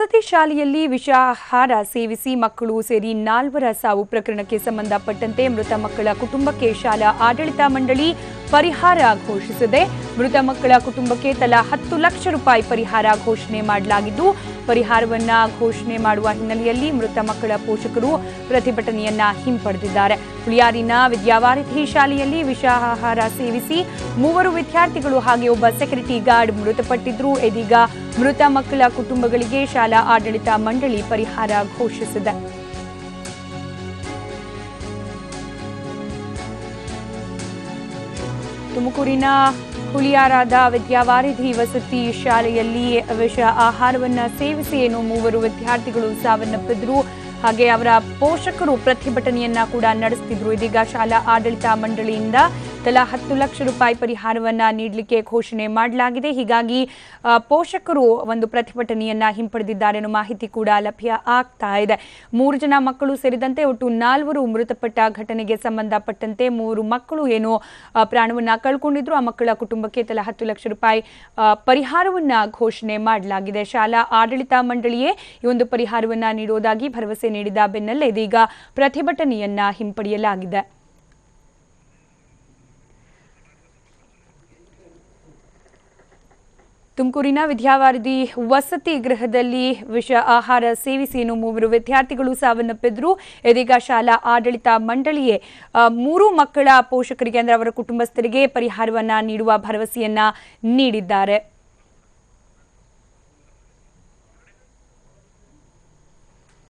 ವಸತಿ ಶಾಲೆಯಲ್ಲಿ ವಿಷಾಹಾರ ಸೇವಿಸಿ ಮಕ್ಕಳು ಸೇರಿ 4 ಸಾವು ಪ್ರಕರಣಕ್ಕೆ ಸಂಬಂಧಪಟ್ಟಂತೆ ಮೃತ ಮಕ್ಕಳ ಕುಟುಂಬಕ್ಕೆ ಶಾಲಾ ಆಡಳಿತ ಮಂಡಳಿ ಪರಿಹಾರ ಘೋಷಿಸಿದೆ. ಮೃತ ಮಕ್ಕಳ ಕುಟುಂಬಕ್ಕೆ ತಲಾ 10 ಲಕ್ಷ ರೂಪಾಯಿ ಪರಿಹಾರ ಘೋಷಣೆ ಮಾಡಲಾಗಿದ್ದು, ಪರಿಹಾರವನ್ನ ಘೋಷಣೆ ಮಾಡುವ ಹಿನ್ನೆಲೆಯಲ್ಲಿ ಮೃತ ಮಕ್ಕಳ ಪೋಷಕರು ಪ್ರತಿಭಟನೆಯನ್ನ ಹಿಂಪಡೆದಿದ್ದಾರೆ. ಹುಳಿಯಾರಿನ ವಿದ್ಯಾವಾರಿಧಿ ಶಾಲೆಯಲ್ಲಿ ವಿಷಾಹಾರ ಸೇವಿಸಿ 3 ವಿದ್ಯಾರ್ಥಿಗಳು ಹಾಗೆ ಒಬ್ಬ ಸೆಕ್ಯೂರಿಟಿ ಗಾರ್ಡ್ ಮೃತಪಟ್ಟಿದ್ರು. ಇದೀಗ ಮೃತ ಮಕ್ಕಳ ಕುಟುಂಬಗಳಿಗೆ ಶಾಲಾ ಆಡಳಿತ ಮಂಡಳಿ ಪರಿಹಾರ ಘೋಷಿಸಿದೆ. ತುಮಕೂರಿನ ಹುಳಿಯಾರದ ವಿದ್ಯಾವಾರಿಧಿ ವಸತಿ ಶಾಲೆಯಲ್ಲಿ ವಿಷ ಆಹಾರವನ್ನು ಸೇವಿಸಿ 3 ವಿದ್ಯಾರ್ಥಿಗಳು ಸಾವನ್ನಪ್ಪಿದ್ರು. ಹಾಗೆ ಅವರ ಪೋಷಕರು ಪ್ರತಿಭಟನೆಯನ್ನ ಕೂಡ ನಡೆಸುತ್ತಿದ್ರು. ಇದೀಗ ಶಾಲಾ ಆಡಳಿತ ಮಂಡಳಿಯಿಂದ ತಲಾ 10 ಲಕ್ಷ ರೂಪಾಯಿ ಪರಿಹಾರವನ್ನ ನೀಡಲಿಕ್ಕೆ ಘೋಷಣೆ ಮಾಡಲಾಗಿದೆ. ಹೀಗಾಗಿ ಪೋಷಕರು ಒಂದು ಪ್ರತಿಭಟನೆಯನ್ನ ಹಿಂಪಡೆದಿದ್ದಾರೆ ಅನ್ನೋ ಮಾಹಿತಿ ಕೂಡ ಲಭ್ಯ ಆಗ್ತಾ ಇದೆ. 3 ಜನ ಮಕ್ಕಳು ಸೇರಿದಂತೆ ಒಟ್ಟು 4 ಮೃತಪಟ್ಟ ಘಟನೆಗೆ ಸಂಬಂಧಪಟ್ಟಂತೆ 3 ಮಕ್ಕಳು ಏನು ಪ್ರಾಣವನ್ನ ಕಳ್ಕೊಂಡಿದ್ರು. ಆ ಮಕ್ಕಳ ಕುಟುಂಬಕ್ಕೆ ತಲಾ 10 ಲಕ್ಷ ರೂಪಾಯಿ ಪರಿಹಾರವನ್ನ ಘೋಷಣೆ ಮಾಡಲಾಗಿದೆ. ಶಾಲಾ ಆಡಳಿತ ಮಂಡಳಿಯೇ ಈ ಒಂದು ಪರಿಹಾರವನ್ನ ನೀಡುವುದಾಗಿ ಭರವಸೆ ನೀಡಿದ ಬೆನ್ನಲ್ಲೇ ಇದೀಗ ಪ್ರತಿಭಟನೆಯನ್ನ ಹಿಂಪಡೆಯಲಾಗಿದೆ. ತುಮಕೂರಿನ ವಿದ್ಯಾವಾರಿಧಿ ವಸತಿ ಗೃಹದಲ್ಲಿ ವಿಷ ಆಹಾರ ಸೇವಿಸಿ 3 ವಿದ್ಯಾರ್ಥಿಗಳು ಸಾವನ್ನಪ್ಪಿದ್ರು. ಇದೀಗ ಶಾಲಾ ಆಡಳಿತ ಮಂಡಳಿಯೇ 3 ಮಕ್ಕಳ ಪೋಷಕರಿಗೆ ಅಂದರೆ ಅವರ ಕುಟುಂಬಸ್ಥರಿಗೆ ಪರಿಹಾರವನ್ನ ನೀಡುವ ಭರವಸೆಯನ್ನ ನೀಡಿದ್ದಾರೆ.